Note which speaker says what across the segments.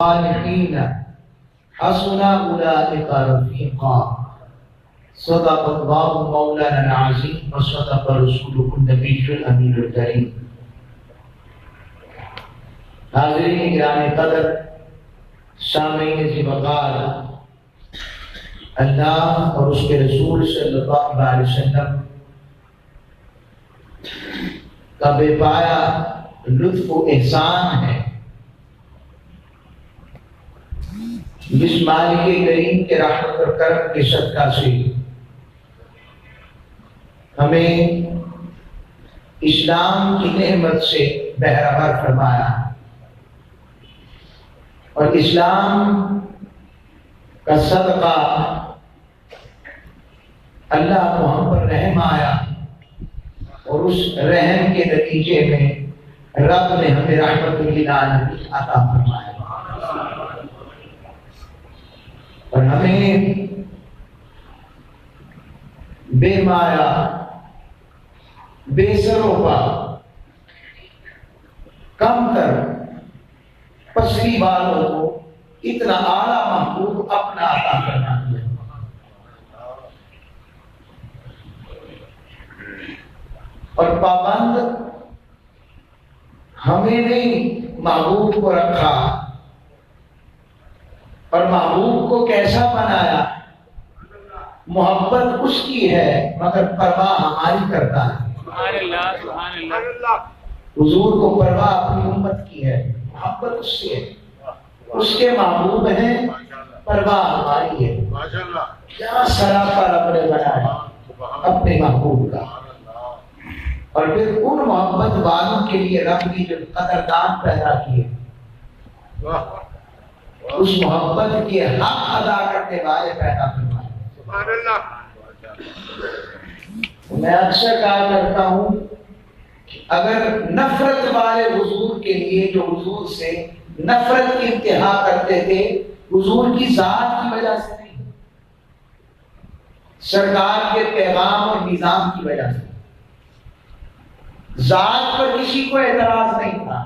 Speaker 1: الصالحین حسن اولئک رفیقا صدق اللہ مولانا العظیم وصدق رسولہ النبی الامین الکریم۔ حاضرین گرامی قدر، سامعین ذی وقار، اللہ اور اس کے رسول صلی اللہ علیہ وسلم کا بے پایا لطف و احسان ہے جس مالک کریم کے رحمت اور کرم کے صدقہ سے ہمیں اسلام کی نعمت سے بہرہور فرمایا، اور اسلام کا صدقہ اللہ کو ہم پر رحم آیا، اور اس رحم کے نتیجے میں رب نے ہمیں رحمت للعالمین عطا فرمایا، اور ہمیں بے مایا بے سروپا کم تر پسری والوں کو اتنا اعلیٰ محبوب اپنا عطا کرنا ہے۔ اور پابند ہمیں نہیں محبوب کو رکھا، اور محبوب کو کیسا بنایا؟ محبت اس کی ہے مگر پرواہ ہماری کرتا ہے۔
Speaker 2: سبحان اللہ، سبحان اللہ۔
Speaker 1: حضور کو پرواہ اپنی امت کی ہے، محبت اس سے ہے، اس کے محبوب ہیں، پرواہ ہماری ہے۔ کیا سراپا رب نے بنایا اپنے محبوب کا، اور پھر ان محبت والوں کے لیے رب نے جو قدردان پیدا کیے، اس محبت کے حق ادا کرنے والے پیدا فرمائے۔
Speaker 3: سبحان اللہ۔
Speaker 1: میں اکثر کہا کرتا ہوں کہ اگر نفرت والے حضور کے لیے جو حضور سے نفرت کی انتہا کرتے تھے، حضور کی ذات کی وجہ سے نہیں، سرکار کے پیغام اور نظام کی وجہ سے، ذات پر کسی کو اعتراض نہیں تھا،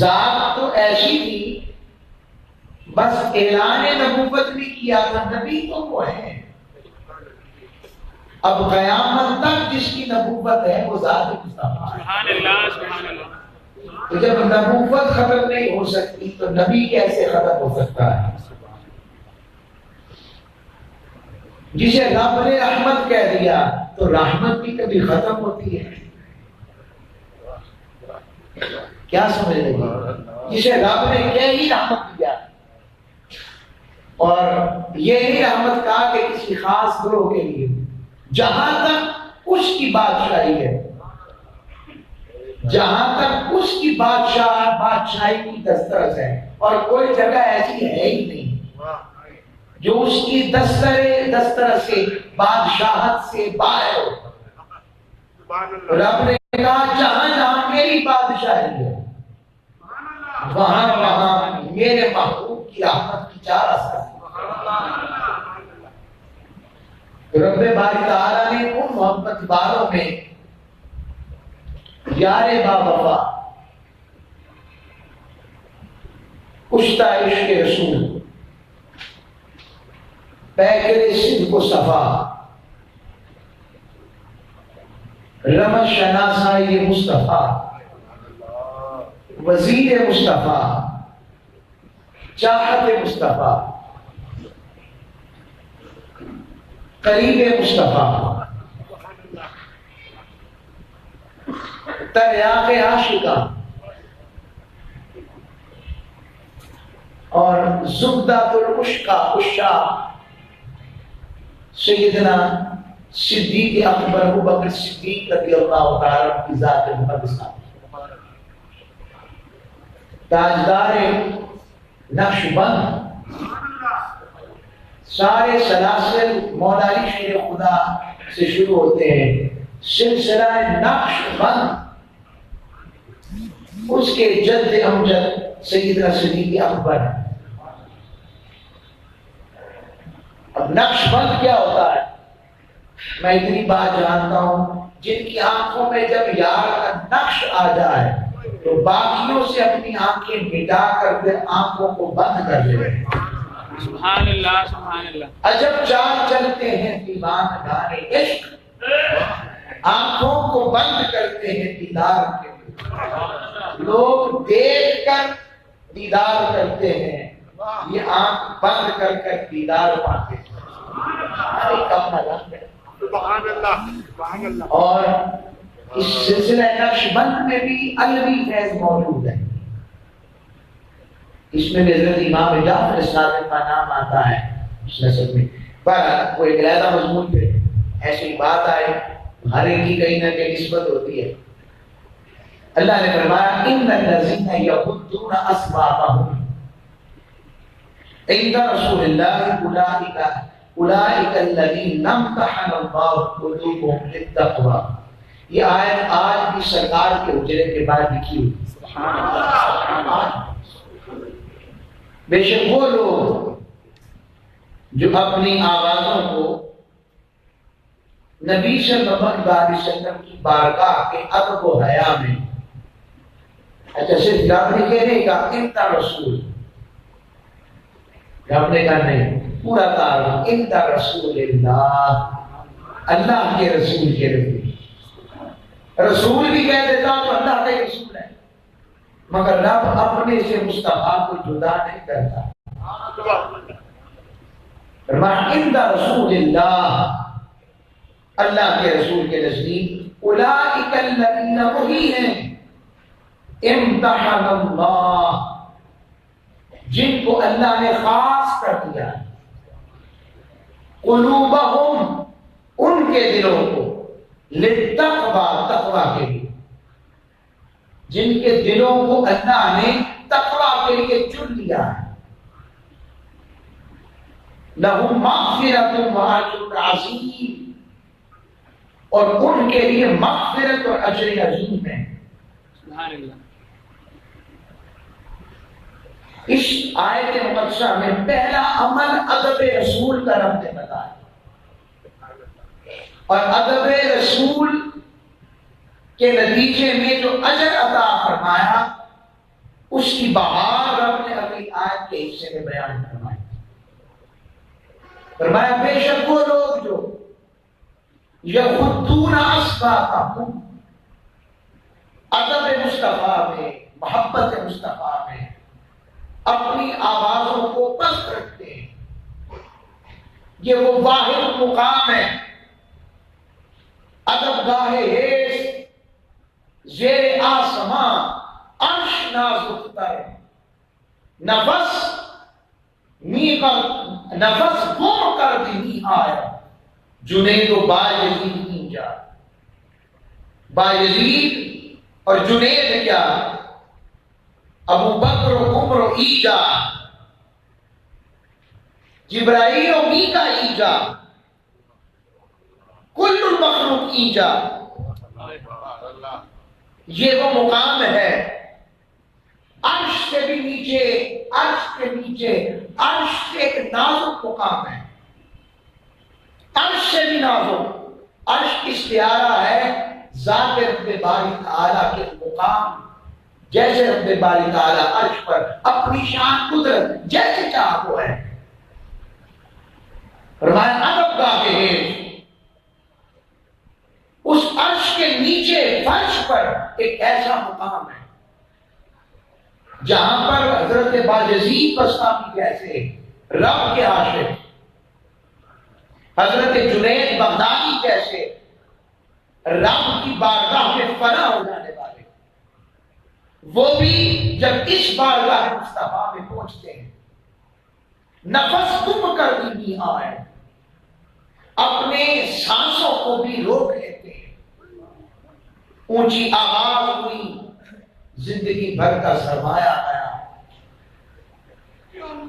Speaker 1: ذات تو ایسی تھی، بس اعلان نبوت بھی کیا تھا، نبی تو وہ ہے۔ اب قیامت تک جس کی نبوت ہے وہ ذات مصطفیٰ ہے۔
Speaker 2: سبحان اللہ، سبحان اللہ۔
Speaker 1: تو جب نبوت ختم نہیں ہو سکتی تو نبی کیسے ختم ہو سکتا ہے؟ جسے رب نے رحمت کہہ دیا تو رحمت بھی کبھی ختم ہوتی ہے؟ کیا سمجھ رہے ہیں؟ جسے رب نے کہہ ہی رحمت دیا، اور یہی رحمت کہا کہ کسی خاص گروہ کے لیے، جہاں تک اس کی بادشاہی ہے، جہاں تک اس کی بادشاہی کی دسترس ہے، اور کوئی جگہ ایسی ہے ہی نہیں جو اس کی دسترس سے بادشاہت سے باہر ہو۔ رب نے کہا جہاں جہاں میری بادشاہی ہے وہاں وہاں میرے محبوب کی رحمت کی چار اثر ہے۔ رب باری تعالیٰ نے ان محبت والوں میں یار با وفا، کشتہ عشق رسول، پیکر صدق و صفا، رمز شناسائی مصطفیٰ، وزیر مصطفیٰ، چاہت مصطفیٰ، قریب مصطفیٰ، تریاق عاشقہ، اور زبدۃ العشقہ عشاق سیدنا صدیق اکبر ابوبکر صدیق رضی اللہ تعالیٰ کی ذات مقدسہ، تاجدار نقش بند، سارے سلاسل مولا علی شیر خدا سے شروع ہوتے ہیں، سلسلہ نقش بند اس کے جد امجد سیدنا صدیق اکبر۔ اب نقش بند کیا ہوتا ہے؟ میں اتنی بات جانتا ہوں، جن کی آنکھوں میں جب یار کا نقش آ جائے تو باقیوں سے اپنی آنکھیں مٹا کر پھر آنکھوں کو بند کر لے.
Speaker 2: سبحان اللہ سبحان اللہ.
Speaker 1: عجب چال چلتے ہیں دیوان گانے عشق، آنکھوں کو بند کرتے ہیں دیدار کے لیے. لوگ دیکھ کر دیدار کرتے ہیں، یہ آنکھ بند کر کر دیدار پاتے ہیں.
Speaker 3: سبحان اللہ سبحان اللہ.
Speaker 1: اور اس سلسلہ نقش بند میں بھی علوی فیض موجود ہے. اس میں بھی حضرت امام جعفر صادق کا نام آتا ہے اس نسب میں. پر وہ ایک علیحدہ مضمون پہ ایسی بات آئے، ہر ایک کی کہیں نہ کہیں نسبت ہوتی ہے. اللہ نے فرمایا ان الذین یغضون اصواتهم عند رسول اللہ اولئک الذین امتحن اللہ قلوبهم للتقوی. یہ آیت آج بھی سرکار کے حجرے کے بعد لکھی ہوئی.
Speaker 2: سبحان اللہ.
Speaker 1: بے شک وہ لوگ جو اپنی آوازوں کو نبی صلی اللہ علیہ وسلم کی بارگاہ کے ادب و حیا میں، اچھا صرف رب نے کہنے کا انت رسول، رب نے کہا نہیں، پورا تعارف انت رسول اللہ، اللہ کے رسول کے رسول. رسول بھی کہہ دیتا تو اللہ کے رسول ہے، مگر رب اپنے سے مصطفیٰ کو جدا نہیں کرتا. عند رسول اللہ، اللہ کے رسول کے نزدیک اولئک الذین، وہی ہیں امتحن اللہ، جن کو اللہ نے خاص کر دیا، قلوبہم، ان کے دلوں کو، للتقوی، تقوی کے لیے، جن کے دلوں کو اللہ نے تقوی کے لیے چن لیا ہے. لہم مغفرۃ واجر عظیم، اور ان کے لیے مغفرت اور اجر عظیم ہے.
Speaker 2: سبحان اللہ.
Speaker 1: اس آیت مقدسہ میں پہلا عمل ادب رسول کا رب نے بتایا، اور ادب رسول کے نتیجے میں جو اجر عطا فرمایا اس کی بہار رب نے اگلی آیت کے حصے میں بیان فرمائی. فرمایا بے شک وہ لوگ جو یغضون اصواتهم، ادب مصطفیٰ میں، محبت مصطفیٰ میں اپنی آوازوں کو پست رکھتے ہیں. یہ وہ واحد مقام ہے، ادب گاہ حیث زیر آسمان، عرش نازک تر، نفس نفس گم کر دی آیا، جنید و بایزید اینجا. بایزید اور جنید کیا؟ ابو بکر و عمر و ایجا، جبرائیل و میکا ایجا، کل المخلوق ایجا. یہ وہ مقام ہے عرش سے بھی نیچے، عرش کے نیچے، عرش سے ایک نازک مقام ہے، عرش سے بھی نازک. عرش استعارہ ہے ذات رب باری تعالیٰ کے مقام، جیسے رب باری تعالیٰ عرش پر اپنی شان قدرت جیسے چاہ وہ ہے. فرمایا ادب گاہ ہے، اس عرش کے نیچے فرش پر ایک ایسا مقام ہے جہاں پر حضرت باجزید بستامی جیسے رب کے عاشق، حضرت جنید بغدادی جیسے رب کی بارگاہ میں فنا ہو جانے والے، وہ بھی جب اس بارگاہ مصطفیٰ میں پہنچتے ہیں نفس گم کر دی آئے، اپنے سانسوں کو بھی روک لیتے ہیں. اونچی آواز ہوئی، زندگی بھر کا سرمایہ آیا.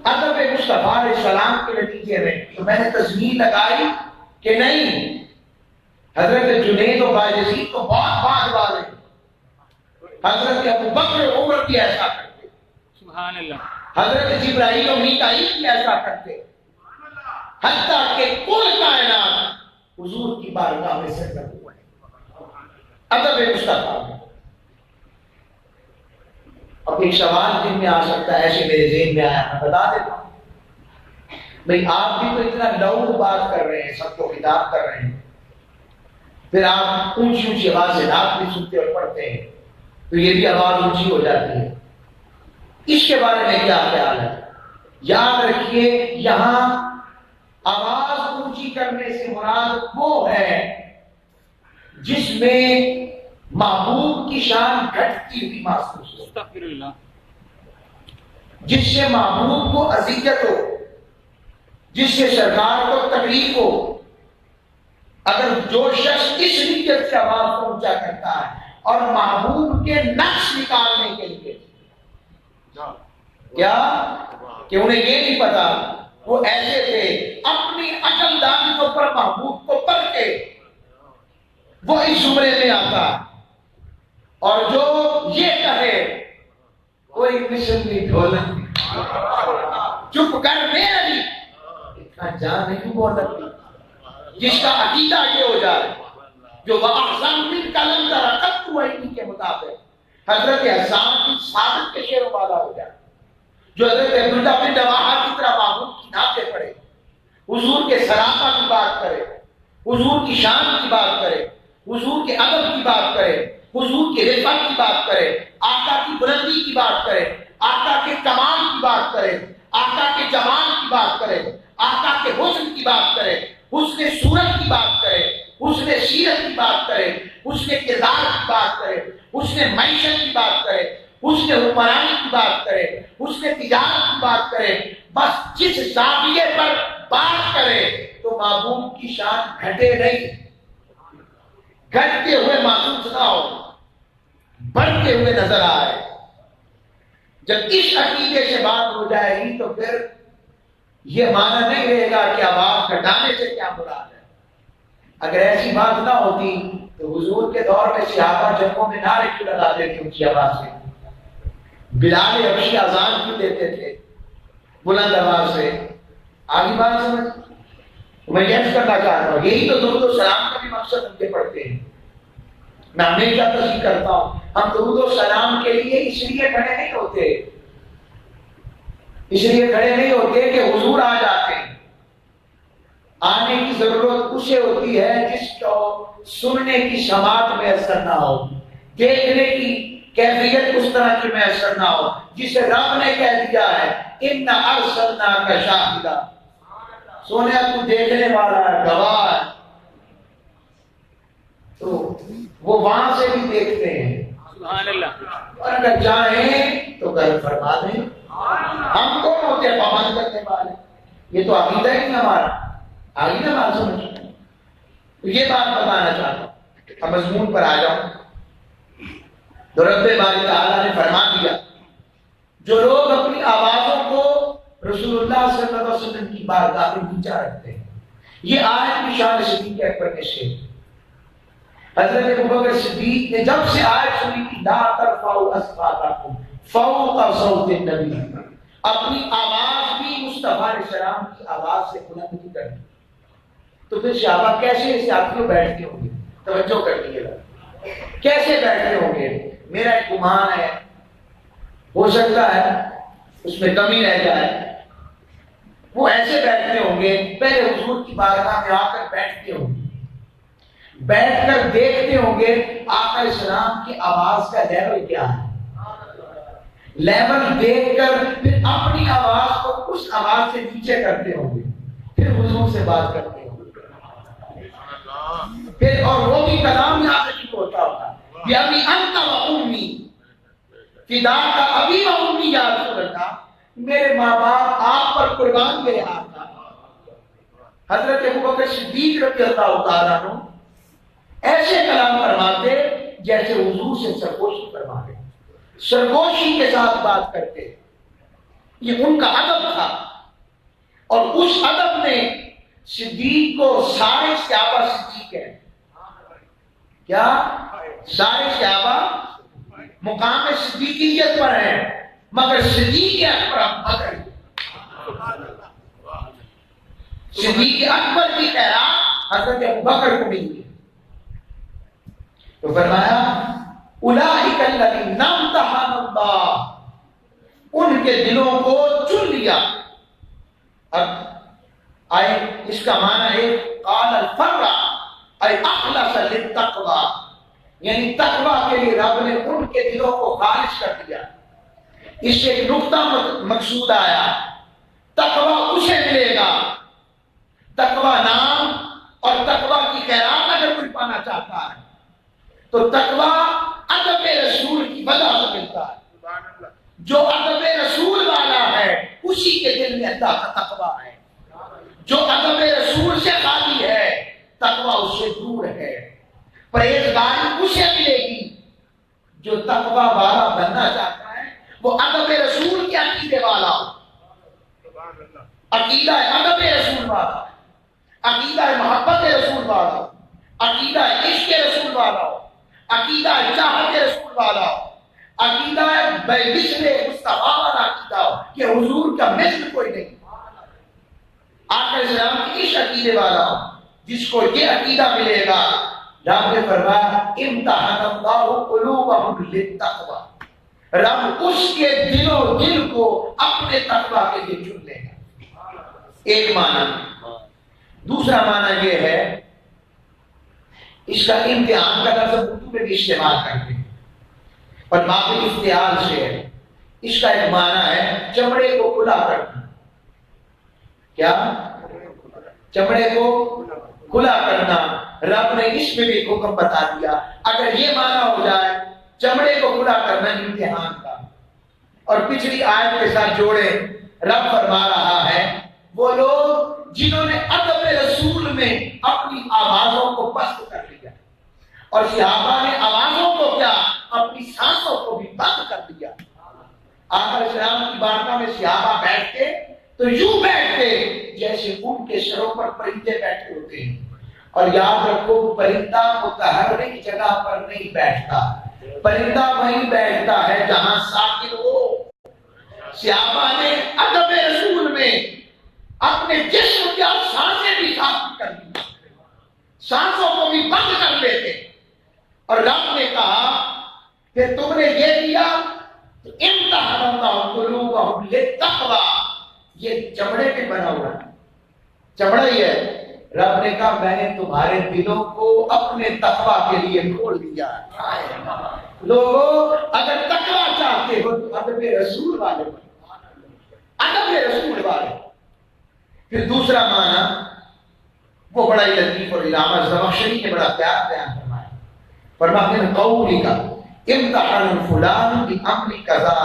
Speaker 1: ادب مصطفیٰ علیہ السلام کے نتیجے میں تو میں نے تضمین لگائی کہ نہیں، حضرت جنید و باجزید تو بہت بعد والے، حضرت ابو بکر عمر بھی ایسا کرتے،
Speaker 2: سبحان اللہ.
Speaker 1: حضرت جبرائیل و میکائیل بھی ایسا کرتے، حتیٰ کہ کل کائنات حضور کی بارگاہ میں سجدہ ہوئے ادب مصطفیٰ میں. اب ایک سوال دن میں آ سکتا ہے، ایسے میرے ذہن میں آیا، میں بتا دیتا ہوں بھئی آپ بھی تو اتنا لاؤڈ بات کر رہے ہیں، سب کو خطاب کر رہے ہیں، پھر آپ اونچی اونچی آواز سے رات بھی سنتے اور پڑھتے ہیں، تو یہ بھی آواز اونچی ہو جاتی ہے، اس کے بارے میں کیا خیال ہے؟ یاد رکھیے یہاں آواز اونچی کرنے سے مراد وہ ہے جس میں محبوب کی شان گھٹتی ہوئی محسوس ہو،
Speaker 2: استغفر اللہ،
Speaker 1: جس سے محبوب کو اذیت ہو، جس سے سرکار کو تکلیف ہو۔ اگر جو شخص اس نیت سے آواز کو اونچا کرتا ہے اور محبوب کے نقص نکالنے کے لیے، کیا کہ انہیں یہ نہیں پتا وہ ایسے تھے، اپنی عقل دانیوں پر محبوب کو پڑھ کے وہ اس زمرے میں آتا، اور جو یہ کہے کوئی مسلمی ڈھولک چپ کر میرا بھی اتنا جان نہیں بول سکتی، جس کا عقیدہ یہ ہو جائے جو وَأَحْسَنُ مِنْكَ لَمْ تَرَ قَطُّ وَإِنِّي کے مطابق حضرت حسان کی صادق کے شعر والا ہو جائے، جو حضرت عبداللہ بن رواحہ کی طرح محبوب کی نعتیں پڑھے، حضور کے سراپا کی بات کرے، حضور کی شان کی بات کرے، حضور کے ادب کی بات کرے، حضور کی رفعت کی بات کرے، آقا کی بلندی کی بات کرے، آقا کے کمال کی بات کرے، آقا کے جمال کی بات کرے، آقا کے حسن کی بات کرے، حسن صورت کی بات کرے، حسن سیرت کی بات کرے، حسن کردار کی بات کرے، حسن معیشت کی بات کرے، حسن حکمرانی کی بات کرے، حسن تجارت کی بات کرے، بس جس زاویے پر بات کرے تو محبوب کی شان گھٹے نہیں، گھٹتے ہوئے محسوس نہ ہو، بڑھتے ہوئے نظر آئے۔ جب اس عقیدے سے بات ہو جائے گی تو پھر یہ معنی نہیں رہے گا کہ آواز گھٹانے سے کیا مراد ہے۔ اگر ایسی بات نہ ہوتی تو حضور کے دور میں صحابہ جنگوں میں نعرے کیوں لگاتے تھے اونچی آواز سے؟ بلال حبشی اذان کیوں دیتے تھے بلند آواز سے؟ آگے بات سمجھ؟ میں یہ کرنا چاہتا ہوں، یہی تو درود و سلام کا بھی مقصد ہم کے پڑھتے ہیں۔ میں ہمیشہ تصدیق کرتا ہوں، ہم درود و سلام کے لیے اس لیے کھڑے نہیں ہوتے، اس لیے کھڑے نہیں ہوتے کہ حضور آ جاتے ہیں۔ آنے کی ضرورت اسے ہوتی ہے جس کو سننے کی سماعت میسر نہ ہو، دیکھنے کی کیفیت اس طرح کی میسر نہ ہو، جسے رب نے کہہ دیا ہے اِنَّا أَرْسَلْنَاكَ شَاهِدًا، سونے تو دیکھنے والا ہے، گواہ ہے، تو وہ وہاں سے بھی دیکھتے ہیں۔
Speaker 2: سبحان اللہ،
Speaker 1: اور اگر چاہیں تو کل فرما دیں، ہم کون ہوتے ہیں پابند کرنے والے؟ یہ تو عقیدہ ہی نہیں ہمارا، آگے نا بات سمجھ۔ تو یہ بات بتانا چاہتا ہوں، اب مضمون پر آ جاؤں۔ تو رب باری تعالیٰ نے فرما دیا جو لوگ اپنی آوازوں کو رسول اللہ صلی اللہ علیہ وسلم کی بارگاہ میں نیچا رکھتے ہیں، یہ آیت بھی شان صدیق اکبر کے شعر۔ حضرت ابوبکر صدیق نے جب سے آیت سنی کہ لا ترفعوا اصواتکم فوق صوت النبی، اپنی آواز بھی مصطفیٰ علیہ السلام کی آواز سے بلند نہیں کرنی، تو پھر صحابہ کیسے اس ساتھیوں بیٹھتے ہوں گے؟ توجہ کر لیجیے گا، کیسے بیٹھتے ہوں گے؟ میرا ایک گمان ہے، ہو سکتا ہے اس میں کمی رہ جائے، وہ ایسے بیٹھتے ہوں گے، پہلے حضور کی بارگاہ میں آ کر بیٹھتے ہوں گے، بیٹھ کر دیکھتے ہوں گے آقا السلام کی آواز کا لیول کیا ہے، لیول دیکھ کر پھر اپنی آواز کو اس آواز سے نیچے کرتے ہوں گے، پھر حضور سے بات کرتے ہوں گے، پھر اور وہ بھی کلام یہاں سے شروع ہوتا ہوگا ابھی انت و امی فداک ابی و امی یا رسول اللہ، میرے ماں باپ آپ پر قربان میرے آقا۔ حضرت ابوبکر صدیق رضی اللہ تعالیٰ عنہ ایسے کلام فرماتے جیسے حضور سے سرگوشی فرماتے، سرگوشی کے ساتھ بات کرتے، یہ ان کا ادب تھا، اور اس ادب نے صدیق کو سارے صحابہ صدیق ہیں، کیا سارے صحابہ مقام صدیقیت پر ہیں، مگر صدیق اکبر ابوبکر، صدیق اکبر کی خیرات حضرت ابوبکر کو ملی۔ تو فرمایا اولئک الذین امتحن اللہ، ان کے دلوں کو چن لیا. اب آئے اس کا معنی ہے قال الفرع اے اخلص للتقوی، یعنی تقوی کے لیے رب نے ان کے دلوں کو خالص کر دیا. اس سے ایک نقطہ مقصود آیا، تقوی اسے ملے گا، تقوی نام اور تقوی کی خیرات اگر کوئی پانا چاہتا ہے تو تقوی ادب رسول کی وجہ سے ملتا ہے. جو ادب رسول والا ہے اسی کے دل میں اللہ کا تقوی ہے. جو ادب رسول سے خالی ہے تقوی اس سے دور ہے. پرہیزگاری اسے ملے گی جو تقوی والا بننا چاہتا ہے، وہ ادب رسول کے عقیدے والا ہو، عقیدہ ادب رسول والا، عقیدہ محبت رسول والا ہو، عقیدہ عشق رسول والا ہو، عقیدہ چاہت رسول والا ہو، عقیدہ بے مثل مصطفیٰ والا عقیدہ ہو کہ حضور کا مثل کوئی نہیں. آقا اسلام کی اس عقیدے والا ہو جس کو یہ عقیدہ ملے گا. رب نے فرمایا امتحن اللہ قلوبہم للتقوی، رب اس کے دل کو اپنے تقوی کے لیے چن لے گا. ایک معنی. دوسرا معنی یہ ہے اس کا امتحان کا لفظ اردو میں بھی استعمال کرتے ہیں اور باقی اختیار سے ہے. اس کا ایک معنی ہے چمڑے کو کھلا کرنا. کیا؟ چمڑے کو کھلا کرنا. رب نے اس میں بھی ایک حکم بتا دیا. اگر یہ معنی ہو جائے چمڑے کو کھلا کرنا امتحان کا، اور پچھلی آیت کے ساتھ جوڑے، رب فرما رہا ہے وہ لوگ جنہوں نے ادب رسول میں اپنی آوازوں کو پست کر لیا، اور صحابہ نے آوازوں کو کیا، اپنی سانسوں کو بھی بند کر دیا. آقا اسلام کی بارگاہ میں صحابہ بیٹھتے تو یوں بیٹھتے جیسے ان کے سروں پر پرندے بیٹھے ہوتے ہیں. اور یاد رکھو پرندہ متحرک جگہ پر نہیں بیٹھتا، پرندہ وہیں بیٹھتا ہے جہاں ساکن ہو. صحابہ نے ادب رسول میں اپنے جسم کی سانسیں بھی ساتھ کر دی، سانسوں کو بھی بند کر لیتے. اور رب نے کہا کہ تم نے یہ کیا تو امتحن اللہ قلوبہم للتقوی، یہ چمڑے پہ بنا ہوا ہے، چمڑا ہی ہے. رب نے کہا میں نے تمہارے دلوں کو اپنے تقوی کے لیے کھول دیا. لوگوں اگر تقوی چاہتے ہو تو ادب رسول والے بنو، ادب رسول والے. پھر دوسرا معنی وہ بڑا ہی لطیف اور علامہ زمخشری نے بڑا پیار بیان فرمایا. فرماتے ہیں قولی کا امتحان فلان بامر کذا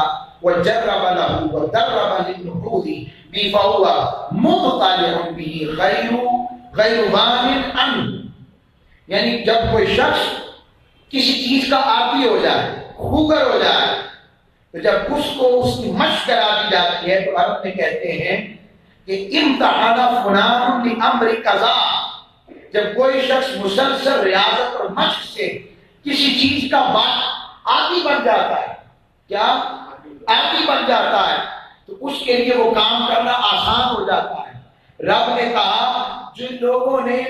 Speaker 1: وجرب له ودرب للنحوذ بفهو مطلع به غیر ضامن عنه. یعنی جب کوئی شخص کسی چیز کا عادی ہو جائے، خوگر ہو جائے، تو جب اس کو اس کی مشق کرا دی جاتی ہے تو عرب میں کہتے ہیں کہ امتحان فلان بامر کذا. جب کوئی شخص مسلسل ریاضت اور مشق سے کسی چیز کا عادی بن جاتا ہے، کیا عادی بن جاتا ہے، تو اس کے لیے وہ کام کرنا آسان ہو جاتا ہے. رب نے کہا جن لوگوں نے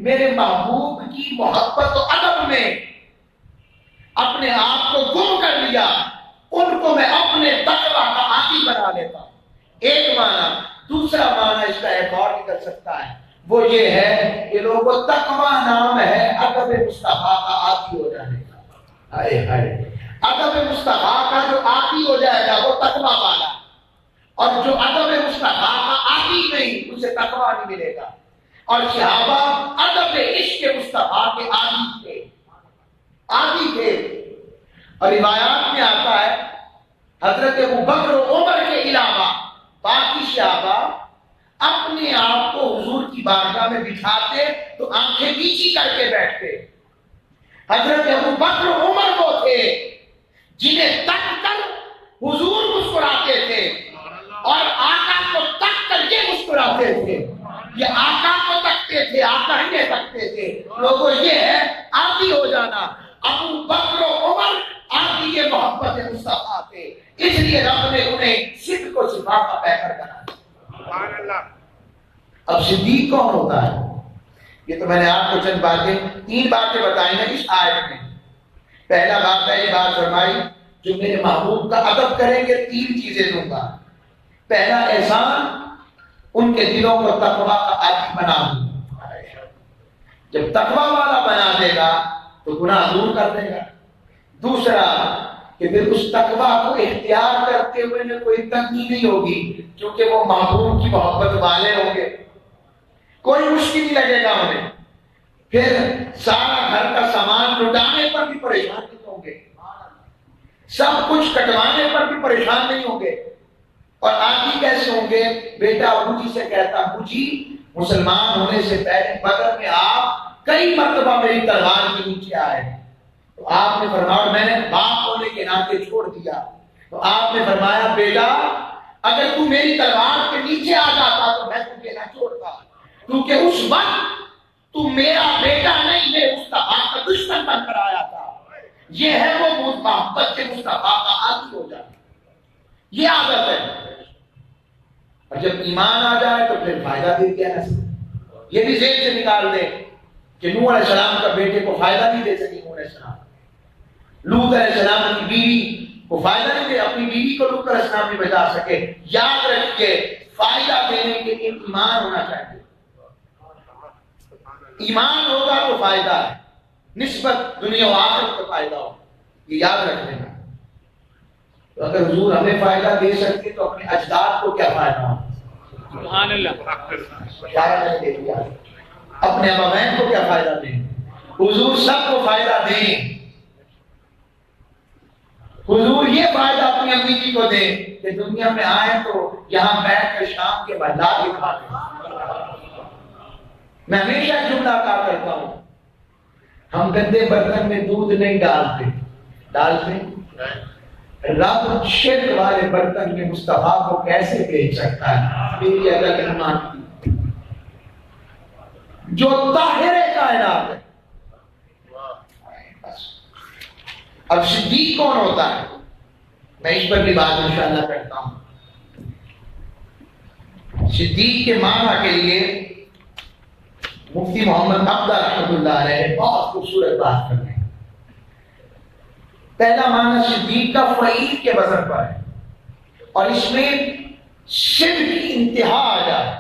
Speaker 1: میرے محبوب کی محبت و ادب میں اپنے آپ کو گم کر لیا ان کو میں اپنے تقوی کا عادی بنا لیتا ہوں. ایک معنی. دوسرا معنی اس کا ایک اور بھی کر سکتا ہے، وہ یہ ہے کہ لوگوں تقوی نام ہے ادب مصطفیٰ کا عادی ہو جانے کا. ہائے ہائے، ادب مصطفیٰ کا جو عادی ہو جائے گا وہ تقوی والا، اور جو ادب مصطفیٰ کا عادی نہیں اسے تقوی نہیں ملے گا. اور صحابہ ادب عشق مصطفیٰ کے عادی تھے. اور روایات میں آتا ہے حضرت ابوبکر و عمر کے علاوہ باقی صحابہ اپنے آپ کو حضور کی بارگاہ میں بٹھاتے تو آنکھیں نیچی کر کے بیٹھتے. حضرت ابوبکر و عمر وہ تھے جنہیں تک کر حضور مسکراتے تھے اور آقا کو تک کر یہ مسکراتے تھے. یہ آقا کو تکتے تھے، آقا ہی تکتے تھے. لوگوں یہ ہے عادی ہو جانا. ابو بکر و عمر عادی یہ محبت مصطفیٰ تھے، اس لیے رب نے انہیں صدق و صفات کا پیکر بنایا. اب صدیق کون ہوتا ہے؟ یہ تو میں نے آپ کو چند باتیں، 3 باتیں بتائی ہیں اس آیت میں. پہلا بات ہے یہ بات فرمائی جو میرے محبوب کا ادب کریں گے 3 چیزیں دوں گا. پہلا احسان ان کے دلوں کو تقویٰ کا عادی بنا دوں. جب تقویٰ والا بنا دے گا تو گناہ دور کر دے گا. دوسرا کہ پھر اس تقویٰ کو اختیار کرتے ہوئے میں کوئی تنگی نہیں ہوگی کیونکہ وہ محبوب کی محبت والے ہوں گے, کوئی مشکل نہیں لگے گا انہیں. پھر سارا گھر کا سامان لٹانے پر بھی پریشان نہیں ہوں گے, سب کچھ کٹوانے پر بھی پریشان نہیں ہوں گے. اور آگے کیسے ہوں گے؟ بیٹا ابو جی سے کہتا ابو جی مسلمان ہونے سے پہلے بدر میں آپ کئی مرتبہ میری تلوار کے نیچے آئے, تو آپ نے فرمایا میں نے باپ ہونے کے ناطے چھوڑ دیا. تو آپ نے فرمایا بیٹا اگر تو میری تلوار کے نیچے آ جاتا تو میں تجھے نہ چھوڑتا, کیونکہ اس وقت تو میرا بیٹا نہیں میرے مصطفیٰ کا دشمن بن کر آیا تھا. یہ ہے وہ محبت کے مصطفیٰ کا عادی ہو جانا, یہ عادت ہے. اور جب ایمان آ جائے تو پھر فائدہ دے دیا نا. یہ بھی ذہن سے نکال دے کہ نوح علیہ السلام کا بیٹے کو فائدہ نہیں دے سکی نوح علیہ السلام, لوط علیہ السلام کی بیوی کو فائدہ نہیں دے, اپنی بیوی کو لوط علیہ السلام نہیں بچا سکے. یاد رکھیے فائدہ دینے کے لیے ایمان ہونا چاہیے. ایمان ہوگا تو فائدہ ہے, نسبت دنیا و آخرت کا فائدہ ہو, یہ یاد رکھ لینا. تو اگر حضور ہمیں فائدہ دے سکتے تو اپنے اجداد کو کیا فائدہ ہو؟
Speaker 2: سبحان اللہ.
Speaker 1: اپنے ابوین کو کیا فائدہ دیں؟ حضور سب کو فائدہ دیں. حضور یہ فائدہ اپنی امی جی کو دیں کہ دنیا میں آئے تو یہاں بیٹھ کر شام کے بعد دال کھا لیں. میں ہمیشہ جملہ کہا کرتا ہوں, ہم گندے برتن میں دودھ نہیں ڈالتے. رب شرک والے برتن میں مصطفیٰ کو کیسے بھیج سکتا ہے؟ میری الگ ایمان کی جو طاہر کائنات ہے. اب صدیق کون ہوتا ہے؟ میں اس پر بھی بات انشاءاللہ کرتا ہوں. صدیق کے معنی کے لیے مفتی محمد عبدہ رحمۃ اللہ علیہ بہت خوبصورت بات کر رہے ہیں. پہلا معنی صدیق کا فعیل کے وزن پر ہے, اور اس میں صدق کی انتہا آ جائے.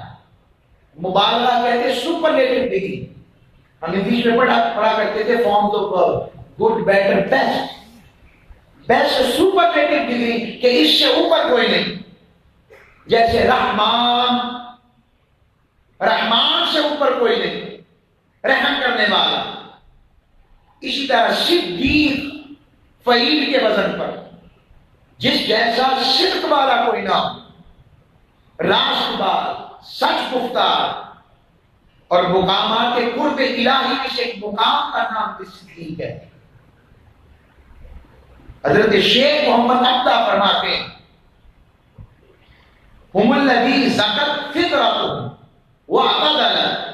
Speaker 1: مبالغہ کہتے ہیں سپرلیٹو ڈگری. ہم انگلش میں پڑھا کرتے تھے forms of good better best. Best superlative degree کہ اس سے اوپر کوئی نہیں. جیسے رحمان, رحمان سے اوپر کوئی نہیں, رحم کرنے والا. اسی طرح صدیق فعیل کے وزن پر, جس جیسا صدق والا کوئی نہ ہو, راست باز, سچ گفتار. اور مقامات قرب الہی میں سے ایک مقام کا نام بھی صدیق ہے. حضرت شیخ محمد عبدہ فرماتے ہیں ہم الذی زکت فطرتہم وعتدلت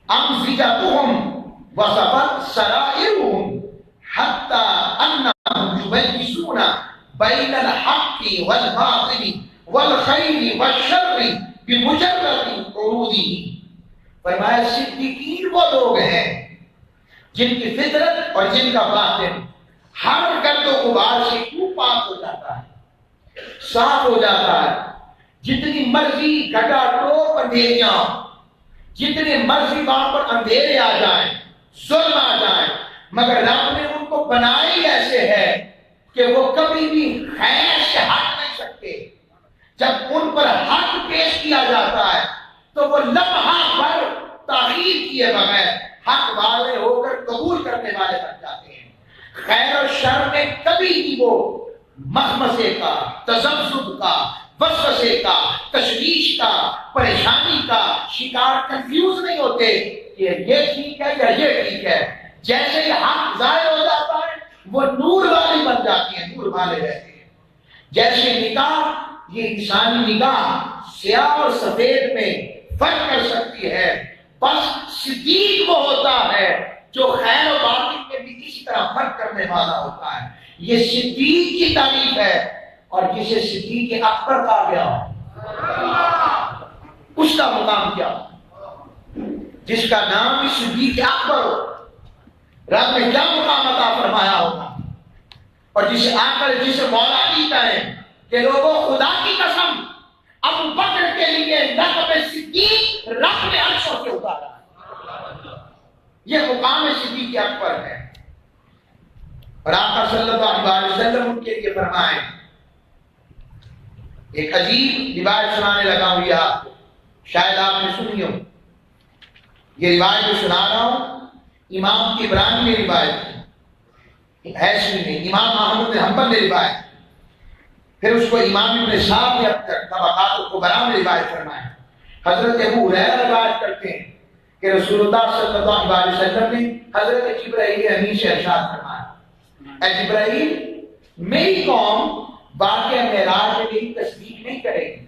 Speaker 1: امزجتہم وصفت سرائرہم حتی انہم یمیزون بین الحق والباطل والخیر والشر بمجرد عروضہ. فرمایا صدیقین وہ لوگ ہیں جن کی فطرت اور جن کا باطن ہر گرد و غبار سے کیوں پاک ہو جاتا ہے, صاف ہو جاتا ہے. جتنی مرضی گھٹا ٹوپ اندھیریاں, جتنے مرضی وہاں پر اندھیرے آ جائیں, ظلم آ جائیں, مگر رب نے ان کو بنایا ہی ایسے ہے کہ وہ کبھی بھی خیر سے ہٹ نہیں سکتے. جب ان پر حق پیش کیا جاتا ہے تو وہ لمحہ بھر تاخیر کیے بغیر حق والے ہو کر قبول کرنے والے بن جاتے ہیں. خیر اور شر میں کبھی بھی وہ مخمسے کا, تذبذب کا, وسوسے کا, تشویش کا, پریشانی کا شکار کنفیوز نہیں ہوتے کہ یہ ٹھیک ہے یا یہ ٹھیک ہے. جیسے ہی حق ظاہر ہو جاتا ہے وہ نور والی بن جاتی ہیں, نور والے رہتے ہیں. جیسے نکاح, یہ انسانی نگاہ سیاہ اور سفید میں فرق کر سکتی ہے, بس صدیق وہ ہوتا ہے جو خیر و باطل میں بھی اسی طرح فرق کرنے والا ہوتا ہے. یہ صدیق کی تعریف ہے, اور جسے صدیق اکبر کہا گیا اس کا مقام کیا, جس کا نام بھی صدیق اکبر ہو. رب نے کیا مقام عطا فرمایا ہوگا. اور جسے آ کر جسے مولا علی کہیں کہ لوگوں خدا کی قسم ابو بکر کے لیے لقب صدیق رب نے عرشوں سے اتارا. یہ مقام صدیق اکبر ہے. اور آقا صلی اللہ علیہ وسلم ان کے لیے فرمائیں. ایک عجیب روایت سنانے لگا ہوں, یہ آپ شاید آپ نے سنی ہو. یہ روایت جو سنا رہا ہوں امام طبرانی نے روایت کی, حیثمی نے, امام احمد بن حنبل نے روایت, پھر اس کو امام ابن سعد نے اب تک طبقات الکبریٰ میں روایت فرمایا. حضرت ابو ہریرہ روایت کرتے ہیں کہ رسول اللہ صلی اللہ علیہ وسلم نے حضرت جبرائیل امین سے ارشاد فرمایا, اے جبرائیل میری قوم واقعہ معراج میں میری تصدیق نہیں کرے گی.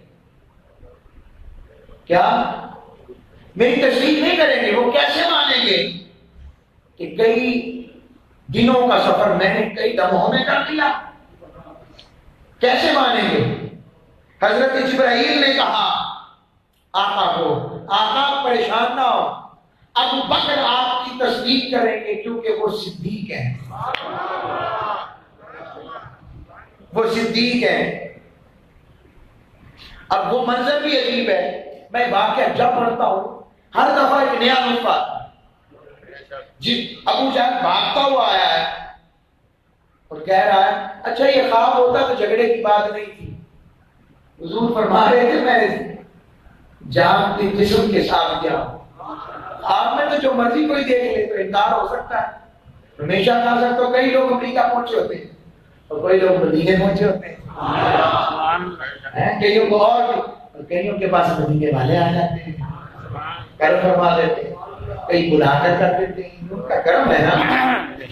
Speaker 1: کیا میری تصدیق نہیں کریں گے؟ وہ کیسے مانیں گے کہ کئی دنوں کا سفر میں نے کئی دموں میں کر دیا؟ کیسے مانیں گے؟ حضرت جبرائیل نے کہا آقا کو, آقا پریشان نہ ہو, ابو بکر آپ کی تصدیق کریں گے کیونکہ وہ صدیق ہیں, وہ صدیق ہیں. اب وہ منظر بھی عجیب ہے. میں واقعہ جب پڑھتا ہوں ہر دفعہ ایک نیا لطف آتا ہے. جی ابو جہل بھاگتا ہوا آیا ہے اور کہہ رہا ہے اچھا یہ خواب ہوتا تو جھگڑے کی بات نہیں تھی. حضور فرما رہے تھے میں جان کے جسم کے ساتھ گیا ہوں. خواب میں تو جو مرضی کوئی دیکھ لے تو انکار ہو سکتا ہے. ہمیشہ کہا سکتا ہوں کئی لوگ امریکہ پہنچے ہوتے ہیں اور کوئی لوگ مدینے پہنچے ہوتے ہیں, کئیوں کو اور کئیوں کے پاس مدینے والے آ جاتے ہیں, کرم فرما دیتے ہیں, کئی بلا کر دیتے ہیں. ان کا کرم ہے نا,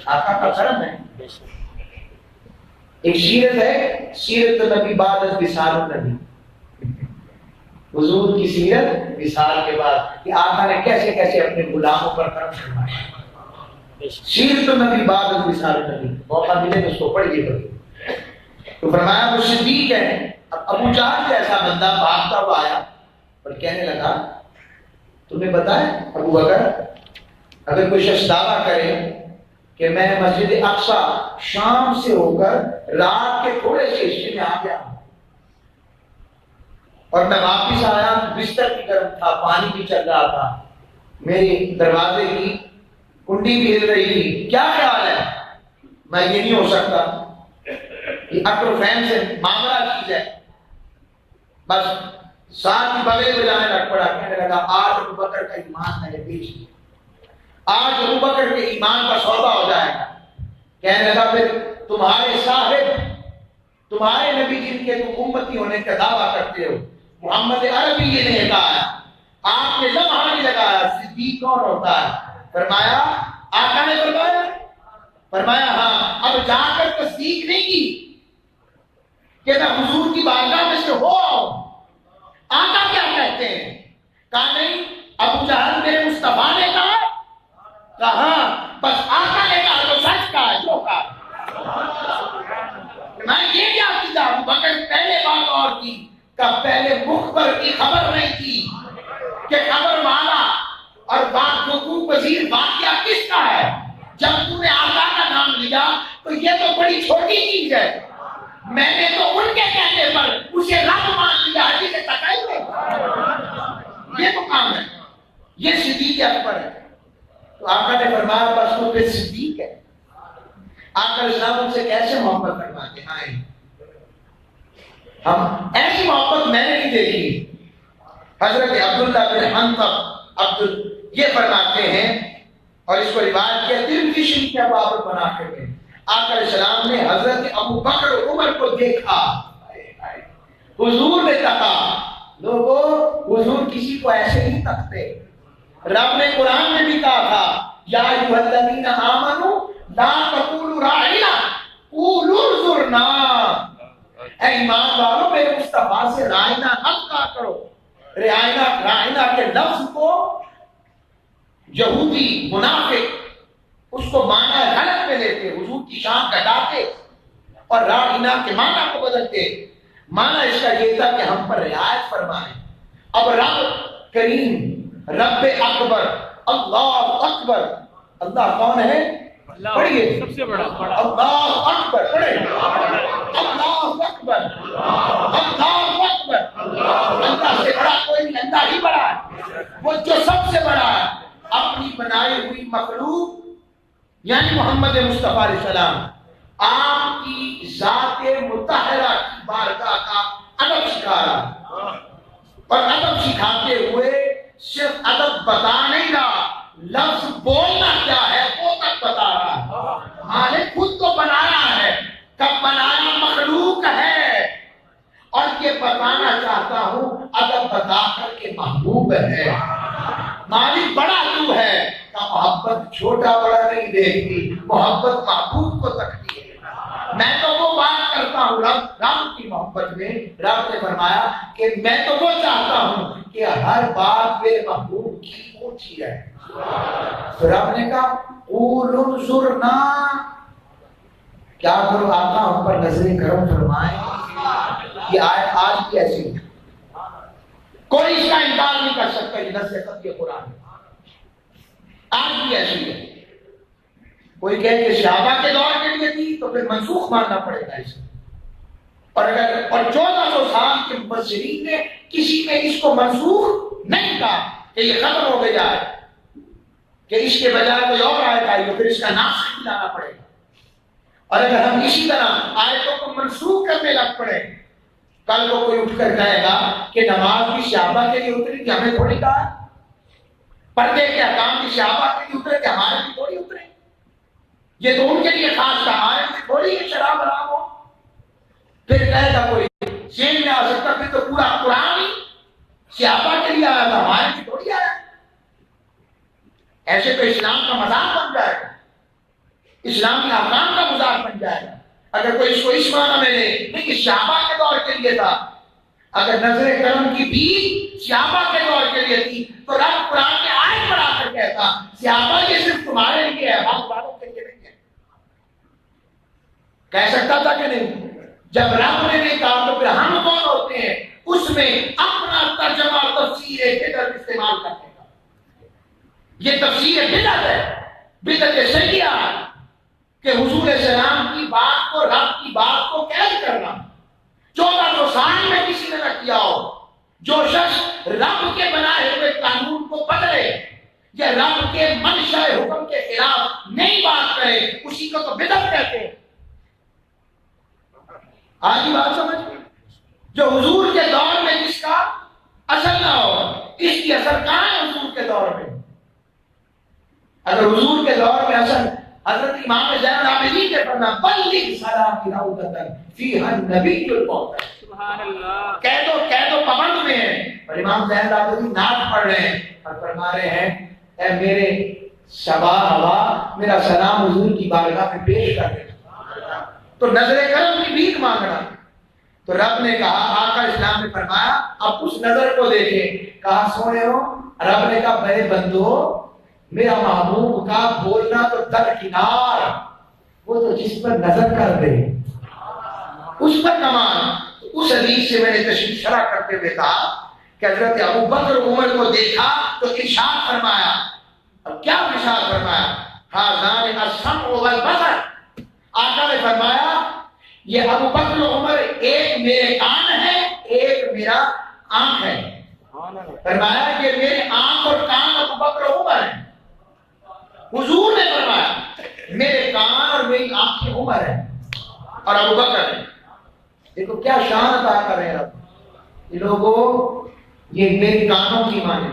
Speaker 1: آقا کا کرم ہے. ایک سیرت ہے, سیرت نبی بعد از وصال النبی, حضور کی سیرت وصال کے بعد کہ آقا نے کیسے کیسے اپنے غلاموں پر کرم فرمایا. سیرت نبی بعد از وصال النبی, موقع ملے تو اس کو پڑھیے گا. تو فرمایا وہ صدیق ہے. اب ابو جہل جیسا بندہ بھاگتا ہوا آیا اور کہنے لگا تمہیں پتا ہے ابو بکر, اگر کوئی شخص دعویٰ کرے کہ میں مسجد اقصی شام سے ہو کر رات کے تھوڑے سے حصے میں آ گیا اور میں واپس آیا, بستر بھی گرم تھا, پانی بھی چل رہا تھا, میری دروازے کی کنڈی بھی ہل رہی تھی, کیا خیال ہے؟ میں یہ نہیں ہو سکتا, یہ اکروفین سے معاملہ چیز ہے. بس ساتھ ہی بغیر بجانے لگ پڑا, کہنے لگا آج ابو بکر کا ایمان ہے بیچ, آج ابو بکر کے ایمان کا سودا ہو جائے گا. کہنے لگا پھر تمہارے صاحب, تمہارے نبی جن کے تم امتی ہونے کا دعویٰ کرتے ہو, محمد عربی یہ نہیں کہا, آپ نے لمحہ نہیں لگایا صدیق کون ہوتا ہے. فرمایا آقا نے فرمایا ہاں. اب جا کر تصدیق نہیں کی کہ میں حضور کی بارگاہ میں سے ہو آؤں. آقا کیا کہتے ہیں؟ کہا نہیں, ابو جہل میرے مصطفیٰ نے کہا, بس آقا نے کہا تو سچ کہا, جو کہا. میں یہ کیا کیا ابو بکر پہلے بات اور کی کہ پہلے مخبر کی خبر نہیں تھی کہ خبر والا اور بات وقوع پذیر واقعہ کس کا ہے. جب تم نے آقا کا نام لیا تو یہ تو بڑی چھوٹی چیز ہے, میں نے تو ان کے کہنے پر اسے رب مان لیا, جسے تکائی میں یہ تو کام ہے, یہ صدیق اکبر ہے. تو آقا نے فرمایا بس وہ پھر صدیق ہے. آقا اسلام ان سے کیسے محبت کرواتے ہیں, ہم ایسی محبت میں نے نہیں دیکھی. حضرت عبداللہ بن حنطب یہ فرماتے ہیں اور اس کو روایت کیا ترمذی شریف کے باب بنا کے ہیں, آقا علیہ السلام نے حضرت ابو بکر عمر کو دیکھا, حضور نے کہا لوگوں حضور کسی کو ایسے نہیں تکتے. رب نے قرآن میں بھی کہا تھا یا ایھا الذین آمنوا لا تقولوا راعنا قولوا انظرنا, اے ایمان والو میرے مصطفیٰ سے رائنا مت کہا کرو. رائنا کے لفظ کو یہودی منافق اس کو معنی غلط میں لیتے, حضور کی شان گھٹاتے اور رائنا کے معنی کو بدلتے. معنی اس کا یہ تھا کہ ہم پر رعایت فرمائیں. اب رب کریم, رب اکبر, اللہ اکبر. اللہ کون ہے؟
Speaker 2: اللہ
Speaker 1: پڑھیے
Speaker 2: سب سے بڑا
Speaker 1: اللہ اکبر، پڑھے اللہ اکبر، اللہ اکبر، اللہ سے بڑا کوئی نہیں، اللہ ہی بڑا ہے، وہ جو سب سے بڑا ہے۔ اپنی بنائی ہوئی مخلوق یعنی محمد مصطفیٰ علیہ السلام آپ کی ذات مطہرہ کی بارگاہ کا ادب سکھا رہا، اور ادب سکھاتے ہوئے صرف ادب بتا نہیں رہا، لفظ بولنا کیا ہے وہ تک بتا رہا ہے۔ مالک خود کو بنایا ہے، کب بنایا مخلوق ہے، اور یہ بتانا چاہتا ہوں ادب بتا کر کے محبوب ہے۔ مالک بڑا تو ہے، کا محبت چھوٹا بڑا نہیں دیکھتی، محبت محبوب کو تکتی ہے۔ میں تو وہ بات کرتا ہوں رب کی محبت میں، رب نے فرمایا کہ میں تو وہ چاہتا ہوں کہ ہر بات میرے محبوب کی اونچی ہے۔ تو رب نے کہا قول انظرنا، کیا کرو آقا ہم پر نظر کرم فرمائیں۔ یہ آیت آج بھی ایسی ہے، کوئی اس کا انکار نہیں کر سکتا، یہ نص خط یہ قرآن ہے، آج بھی ایسی ہے۔ کوئی کہے کہ صحابہ کے دور کے لیے تھی تو پھر منسوخ ماننا پڑے گا اسے، اور 1400 سال کے مفسرین نے کسی نے اس کو منسوخ نہیں کہا کہ یہ ختم ہو گیا ہے، کہ اس کے بجائے کوئی اور آیت آئی تو پھر اس کا ناسخ بھی لانا پڑے گا۔ اور اگر ہم اسی طرح آیتوں کو منسوخ کرنے لگ پڑے، کل کو کوئی اٹھ کر کہے گا کہ نماز بھی صحابہ کے لیے اتری تھی، ہمیں تھوڑی کہا، پردے کے احکام بھی صحابہ کے لیے اترے تھے، ہمارے بھی تھوڑی اترے، یہ تو ان کے لیے خاص تھا، ہمارے لیے تھوڑی ہے شراب حرام ہو۔ پھر کہے گا کوئی ذہن میں آ سکتا پھر تو پورا قرآن ہی صحابہ کے لیے آیا تھا، ہمارے لیے تھوڑی آیا۔ ایسے تو اسلام کا مذاق بن جائے گا، اسلام کے احکام کا مذاق بن جائے گا اگر کوئی اس کو اس معنی میں لے نہیں کہ صحابہ کے دور کے لیے تھا۔ اگر نظر کرم کی بھی صحابہ کے دور کے لیے تھی تو رب قرآن میں آیت بڑھا کر کہتا صحابہ یہ صرف تمہارے لیے ہے، ہم والوں کے لیے نہیں ہے۔ کہہ سکتا تھا کہ نہیں؟ جب رب نے نہیں کہا تو پھر ہم کون ہوتے ہیں اس میں اپنا ترجمہ تفسیر بدعت استعمال کرنے کا؟ یہ تفسیر بدعت ہے، بدعت سیئہ کہ حضور السلام کی بات کو رب کی بات کو قید کرنا 1400 سال میں کسی نے نہ کیا ہو۔ جو شخص رب کے بنائے ہوئے قانون کو بدلے یا رب کے منشاء حکم کے خلاف نئی بات کرے اسی کو تو بدعت کہتے ہیں۔ آج کی بات سمجھ، جو حضور کے دور میں جس کا اثر نہ ہو، اس کی اثر کہاں ہے حضور کے دور میں؟ اگر حضور کے دور میں اثر، حضرت امام زین العابدین نے فرمایا بلغ سلامی روضۃ فیہا النبی المعطر،
Speaker 2: سبحان اللہ،
Speaker 1: کہہ دو پابند میں ہے، اور امام زین العابدین نعت پڑھ رہے ہیں اور فرما رہے ہیں اے میرے شبا ہوا میرا سلام حضور کی بارگاہ میں پیش کر دے، تو نظر کرم کی بھیک مانگنا۔ تو رب نے کہا، آقا اسلام نے فرمایا اب اس نظر کو دیکھیں، کہا سونے ہو، رب نے کہا میرے بندو میرا محبوب کا بولنا تو درکنار، وہ تو جس پر نظر کر دے اس پر نہ مان۔ اس حدیث سے میں نے تشریح شرح کرتے ہوئے کہا کہ حضرت ابو بکر عمر کو دیکھا تو ارشاد فرمایا، اور کیا ارشاد فرمایا؟ ھذان السمع والبصر، آقا نے فرمایا یہ ابو بکر عمر ایک میرے کان ہے ایک میرا آنکھ ہے، فرمایا کہ میرے آنکھ اور کان ابو بکر عمر ہیں۔ حضور نے فرمایا میرے کان اور میری آنکھیں عمر ہیں اور ابو بکر ہیں۔ دیکھو کیا شان عطا کر رہے ہیں رب، یہ لوگوں یہ میری کانوں کی مانے،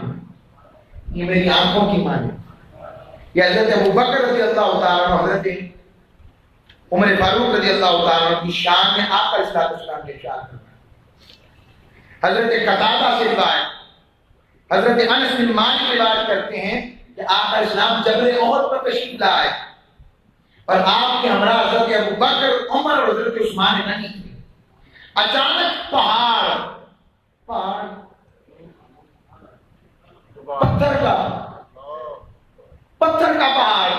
Speaker 1: یہ میری آنکھوں کی مانے۔ یہ حضرت ابو بکر رضی اللہ تعالیٰ عنہ، حضرت عمر فاروق رضی اللہ تعالیٰ عنہ کی شان میں آقا صلی اللہ علیہ وسلم کے ارشاد فرمایا۔ حضرت قتادہ سے روایت، حضرت انس بن مالک روایت کرتے ہیں کہ آقا اسلام جبل احد پر تشریف لائے اور آپ کے ہمراہ حضرت ابو بکر، عمر اور حضرت عثمان غنی تھے۔ اچانک پہاڑ پتھر کا پہاڑ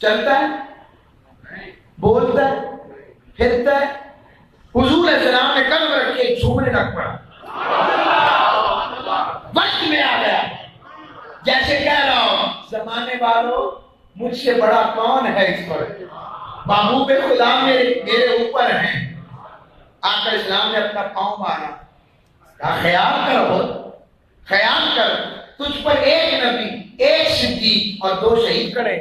Speaker 1: چلتا ہے، بولتا ہے، پھرتا ہے، حضور علیہ السلام نے قدم رکھے جھومنے لگ پڑا، وقت میں آ گیا، جیسے کہہ رہا ہوں زمانے والوں مجھ سے بڑا کون ہے اس پر؟ محبوب خدا میرے اوپر ہیں۔ آقا اسلام نے اپنا پاؤں مارا، کہا خیال کرو، خیال کر، تجھ پر ایک نبی، ایک صدیق اور 2 شہید کھڑے۔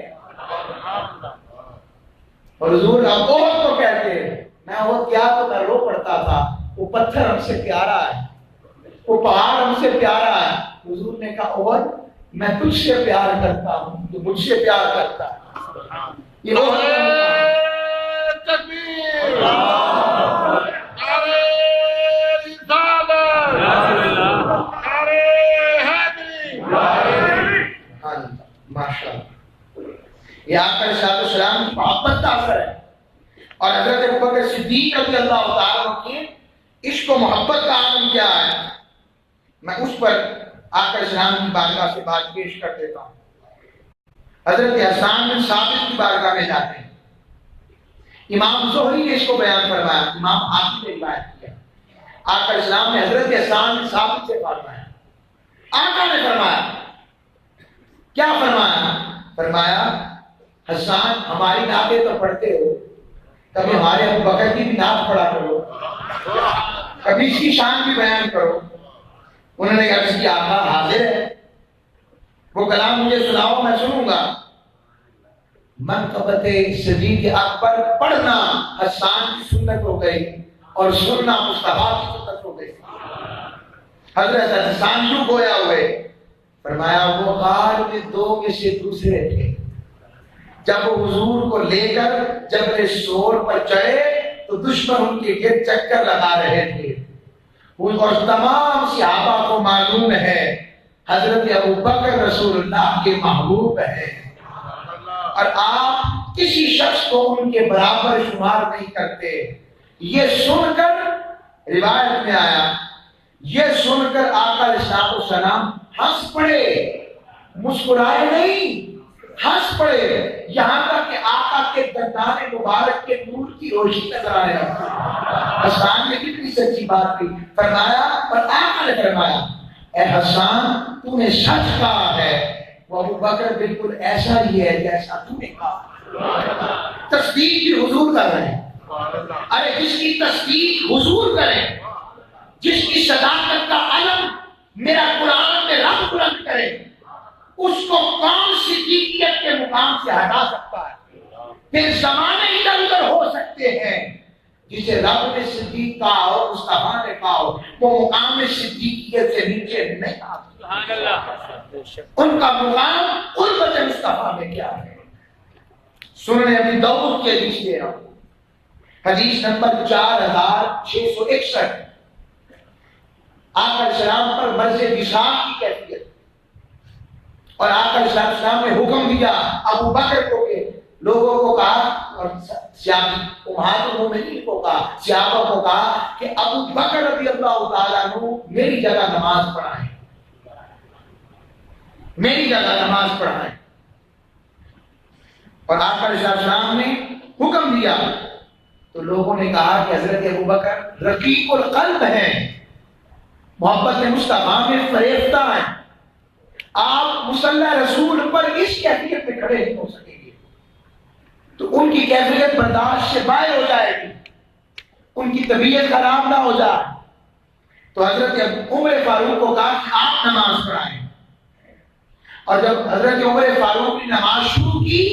Speaker 1: اور حضور آپ احد کو کہتے ہیں، میں احد کیا تو میں رو پڑتا تھا، وہ پتھر ہم سے پیارا ہے، وہ پہاڑ ہم سے پیارا ہے۔ حضور نے کہا احد میں تجھ سے پیار کرتا ہوں، تو مجھ سے پیار کرتا ہے۔ یہ
Speaker 3: تکبیر،
Speaker 1: یہ آقا علیہ السلام کی محبت کا اثر ہے، اور حضرت ابوبکر صدیق رضی اللہ تعالیٰ عنہ کی عشق و محبت کا عالم کیا ہے، میں اس پر آقا علیہ السلام کی بارگاہ سے بات پیش کر دیتا ہوں۔ حضرت حسان بن ثابت کی بارگاہ میں جاتے ہیں، امام زہری نے اس کو بیان فرمایا، امام حاکم نے روایت کیا، آقا علیہ السلام نے حضرت حسان بن ثابت سے فرمایا، آقا نے فرمایا، کیا فرمایا؟ فرمایا حسان ہماری نعتیں تو پڑھتے ہو، کبھی ہمارے ابو بکر کی بھی نعت پڑھا کرو، کبھی اس کی شان بھی بیان کرو۔ انہوں نے کہا اس کی آقا حاضر ہے، وہ کلام مجھے سناؤ، میں سنوں گا۔ منقبت صدیق اکبر پڑھنا حسان کی سنت ہو گئی، اور سننا مصطفیٰ کی سنت ہو گئی۔ حضرت حسان یوں گویا ہوئے، فرمایا وہ غار میں 2 میں سے دوسرے تھے، جب وہ حضور کو لے کر جبل سور پر چڑھے تو دشمن ان کے گرد چکر لگا رہے تھے، اور تمام صحابہ کو معلوم ہے حضرت ابوبکر رسول اللہ کے محبوب ہیں، اور آپ کسی شخص کو ان کے برابر شمار نہیں کرتے۔ یہ سن کر روایت میں آیا، یہ سن کر آقا علیہ السلام ہنس پڑے، مسکرائے نہیں، ہنس پڑے، یہاں تک کہ آقا کے دندان مبارک کے نور کی روشنی نظر آنے لگی۔ حسان نے کتنی سچی بات کی، فرمایا، اور آقا نے فرمایا اے حسان تو نے سچ کہا ہے، وہ ابوبکر بالکل ایسا ہی ہے جیسا تو نے کہا۔ تصدیق کی حضور کر رہے ہیں، ارے جس کی تصدیق حضور کرے، جس کی صداقت کا علم میرا قرآن میں رب بلند کرے، اس کو کون صدیقیت کے مقام سے ہٹا سکتا ہے؟ پھر زمانے ادھر ادھر ہو سکتے ہیں، جسے رب نے صدیق کہا ہو، مصطفیٰ نے کہا ہو، وہ مقام صدیقیت سے نیچے نہیں آتا۔
Speaker 2: سبحان اللہ،
Speaker 1: ان کا مقام قربت مصطفیٰ میں کیا ہے؟ سنن ابی داؤد کی حدیث دے رہا ہوں، حدیث نمبر 4661، آقا علیہ السلام پر مرض وصال کی کیفیت، اور آقا علیہ السلام نے حکم دیا ابو بکر کو کہ لوگوں کو کہا، اور امہات المومنین کو کہا، صحابہ کو کہا کہ ابو بکر رضی اللہ تعالیٰ عنہ میری جگہ نماز پڑھائیں، میری جگہ نماز پڑھائیں۔ اور آقا علیہ السلام نے حکم دیا تو لوگوں نے کہا کہ حضرت ابو بکر رقیق القلب ہیں، محبت مصطفیٰ میں فریفتہ ہیں، آپ مصلی رسول پر اس کیفیت میں کھڑے نہیں ہو سکیں گے، تو ان کی کیفیت برداشت سے باہر ہو جائے گی، ان کی طبیعت خراب نہ ہو جائے۔ تو حضرت عمر فاروق کو کہا کہ آپ نماز پڑھائیں، اور جب حضرت عمر فاروق نے نماز شروع کی،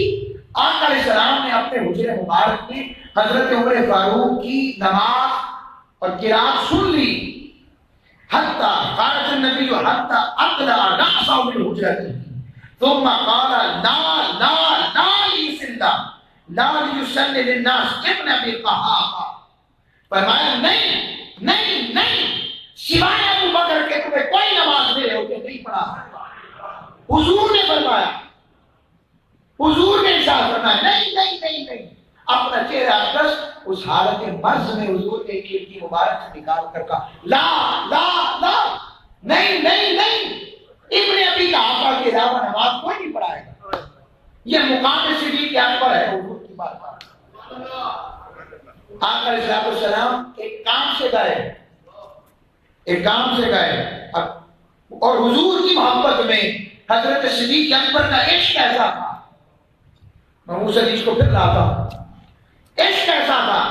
Speaker 1: آقا علیہ السلام نے اپنے حجرے مبارک میں حضرت عمر فاروق کی نماز اور قرات سن لی، حتی خرج النبی حتی اقلع رأسه من حجرته ثم قال لا يصلي للناس ابن ابي قحافہ، فرمایا نہیں سوائے ابو بکر کے تمہیں کوئی نماز میرے ہوتے نہیں پڑھا سکتا۔ حضور نے فرمایا، حضور نے ارشاد فرمایا نہیں، اپنا چہرہ اقدس اس حالت مرض میں حضور نے کیرتی مبارک سے نکال کر کہا لا نہیں، ابن ابی قحافہ کے علاوہ نماز کوئی نہیں پڑھائے گا۔ یہ مقام صدیق اکبر ہے حضور کی بات۔ آقا علیہ السلام ایک کام سے گئے، اور حضور کی محبت میں حضرت صدیق اکبر کا عشق ایسا تھا میں اس حدیث کو پھر لاتا ہوں. عشق کیسا تھا؟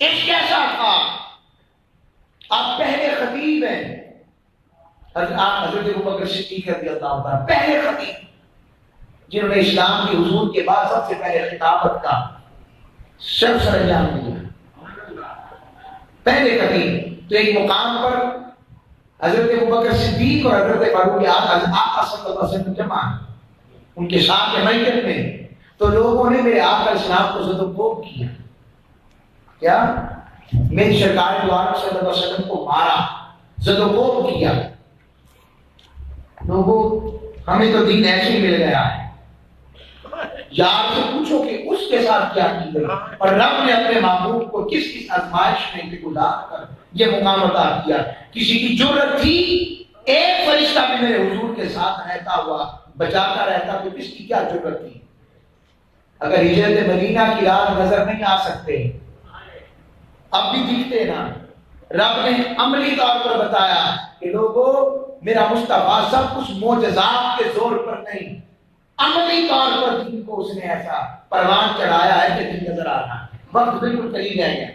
Speaker 1: عشق کیسا تھا؟ آپ پہلے خطیب ہیں. آپ حضرت ابوبکر صدیق رضی اللہ عنہ پہلے خطیب جنہوں نے اسلام کی حضور کے بعد سب سے پہلے خطابت کا سر انجام دیا. پہلے خطیب تو ایک مقام پر حضرت ابوبکر صدیق اور حضرت فاروق اعظم آقا صلی اللہ علیہ وسلم جمع ان کے ساتھ میت میں. تو لوگوں نے میرے آقا اسلام کو زد و کوب کیا. کیا؟ میری سرکار دو عالم صلی اللہ علیہ وسلم کو مارا، زد و کوب کیا. لوگوں ہمیں تو دین ایسے ہی مل گیا ہے. یار سے پوچھو کہ اس کے ساتھ کیا کی گئی اور رب نے اپنے محبوب کو کس کس آزمائش میں گزار کر یہ مقام عطا کیا. کسی کی جرت تھی ایک فرشتہ بھی میرے حضور کے ساتھ رہتا ہوا بچاتا رہتا تو کس کی کیا جرت تھی. اگر ہجرت مدینہ کی رات نظر نہیں آ سکتے اب بھی دکھتے نا. رب نے عملی طور پر بتایا کہ لوگوں میرا مصطفیٰ سب کچھ معجزات کے زور پر نہیں، عملی طور پر دین کو اس نے ایسا پروان چڑھایا ہے کہ دین نظر آ رہا ہے. وقت بالکل قریب ہے گیا.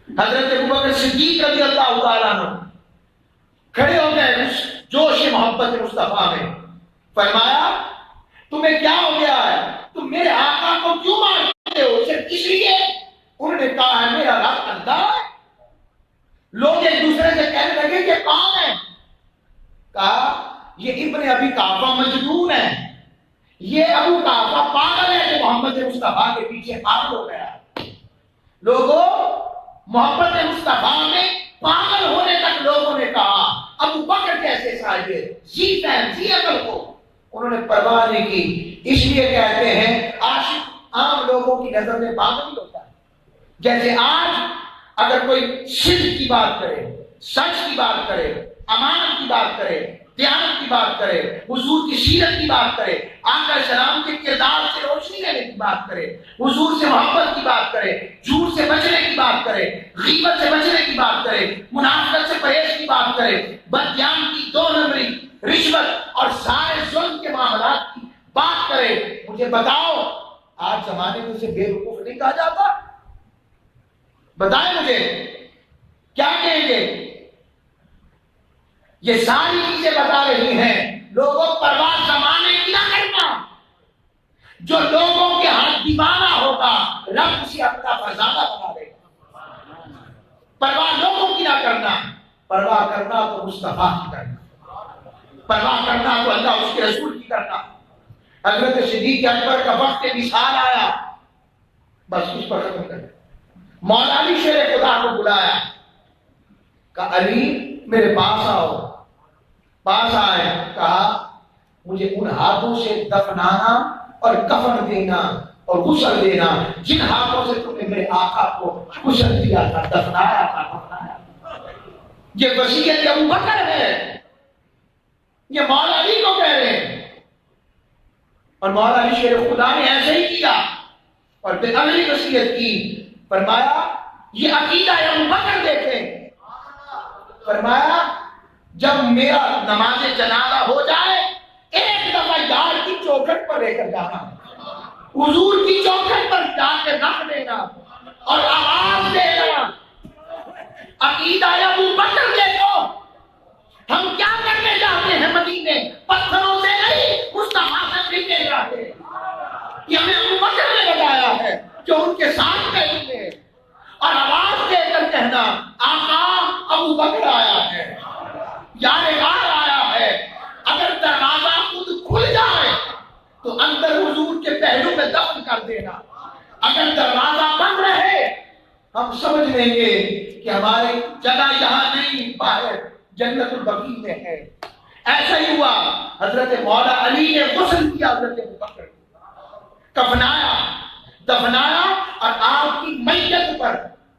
Speaker 1: حضرت ابوبکر صدیق رضی اللہ تعالیٰ عنہ کھڑے ہو گئے اس جوش محبت مصطفیٰ میں. فرمایا تمہیں کیا ہو گیا ہے؟ تم میرے آقا کو کیوں مارتے ہو؟ صرف اس لیے؟ انہوں نے کہا ہے میرا رب اللہ ہے. لوگ ایک دوسرے سے کہنے لگے کہ کون ہے؟ کہا یہ ابن ابی قحافہ مجنون ہے، یہ ابو قحافہ پاگل ہے جو محمد مصطفیٰ کے پیچھے پاگل ہو گیا. لوگوں محبت مصطفیٰ میں پاگل ہونے تک لوگوں نے کہا ابو بکر کیسے صاحب جی فہم جی عقل کو انہوں نے پرواہ نہیں کی. اس لیے کہتے ہیں عاشق عام لوگوں کی نظر میں پاگل ہی ہوتا ہے. جیسے آج اگر کوئی صدق کی بات کرے، سچ کی بات کرے، امانت کی بات کرے، دیانت کی بات کرے، حضور کی سیرت کی بات کرے، آقا السلام کے کردار سے روشنی لینے کی بات کرے، حضور سے محبت کی بات کرے، جھوٹ سے بچنے کی بات کرے، غیبت سے بچنے کی بات کرے، منافقت سے پرہیز کی بات کرے، بدیان کی دو نمبری، رشوت اور سارے ظلم کے معاملات کی بات کرے. مجھے بتاؤ آج زمانے میں اسے بے وقوف نہیں کہا جاتا؟ بتائیں مجھے کیا کہیں گے؟ یہ ساری چیزیں بتا رہی ہیں لوگوں پرواہ زمانے کی نہ کرنا. جو لوگوں کے ہاتھ دیوانہ ہوگا رب اسے اپنا فرزادہ بنا دے گا. پرواہ لوگوں کی نہ کرنا، پرواہ کرنا تو مصطفیٰ کی کرنا، پرواہ کرنا تو اللہ اس کے رسول کی کرنا. حضرت صدیق اکبر کا وقت وصال آیا، بس اس پر ختم کر. مولا علی شیر خدا کو بلایا، کہا علی میرے پاس آؤ. پاس آئے، کہا مجھے ان ہاتھوں سے دفنانا اور کفن دینا اور غسل دینا جن ہاتھوں سے تم نے میرے آقا کو غسل دیا تھا، دفنایا تھا، دفنایا تھا. یہ وصیت ابو بکر ہے، یہ مولا علی کو کہہ رہے ہیں. اور مولا علی شیر خدا نے ایسے ہی کیا اور پھر اگلی وصیت کی. فرمایا یہ عقیدہ ابو بکر دیکھیں. فرمایا جب میرا نماز جنازہ ہو جائے ایک دفعہ یار کی چوکھٹ پر لے کر جانا، حضور کی چوکھٹ پر جا کے رکھ دینا اور آواز دینا عقیدہ ابو بکر دیکھو. ہم کیا کرنے جاتے ہیں مدینے؟ پتھروں سے نہیں مصطفیٰ سے ملنے جاتے. یہ ہمیں ابو بکر نے بتایا ہے جو ان کے ساتھ کہیں گے اور آواز دے کر کہنا آقا ابو بکر آیا ہے، یار غار آیا ہے. اگر دروازہ خود کھل جائے تو اندر حضور کے پہلو میں دفن کر دینا. اگر دروازہ بند رہے ہم سمجھ لیں گے کہ ہماری جگہ یہاں نہیں، باہر جنت البقیع میں ہے. ایسا ہی ہوا. حضرت مولا علی نے غسل کیا حضرت ابو بکر کو، کفنایا، دفنایا اور آپ کی میت پر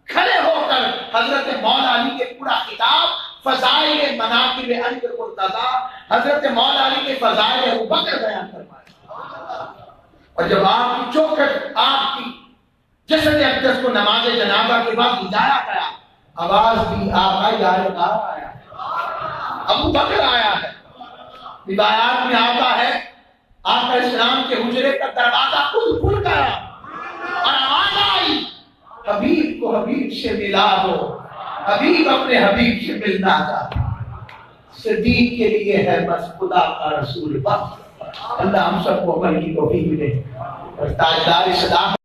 Speaker 1: کھڑے ہو کر حضرت مولا علی کے پورا خطاب فضائل مناقب علی المرتضی، حضرت مولا علی کے فضائل ابو بکر بیان فرمایا. اور جب آپ کی چوکھٹ، آپ کی جسد اقدس کو نماز جنازہ کے بعد لجایا گیا، آواز دی آقا یار غار آیا ہے، ابو بکر آیا ہے. روایات میں آتا ہے آقا اسلام کے حجرے کا دروازہ خود کھل گیا اور آواز آئی حبیب کو حبیب سے ملا دو، حبیب اپنے حبیب سے ملنا چاہتا، صدیق کے لیے ہے بس خدا کا رسول بس۔ اللہ ہم سب کو عمل کی توفیق دے اور تاجدار صداقت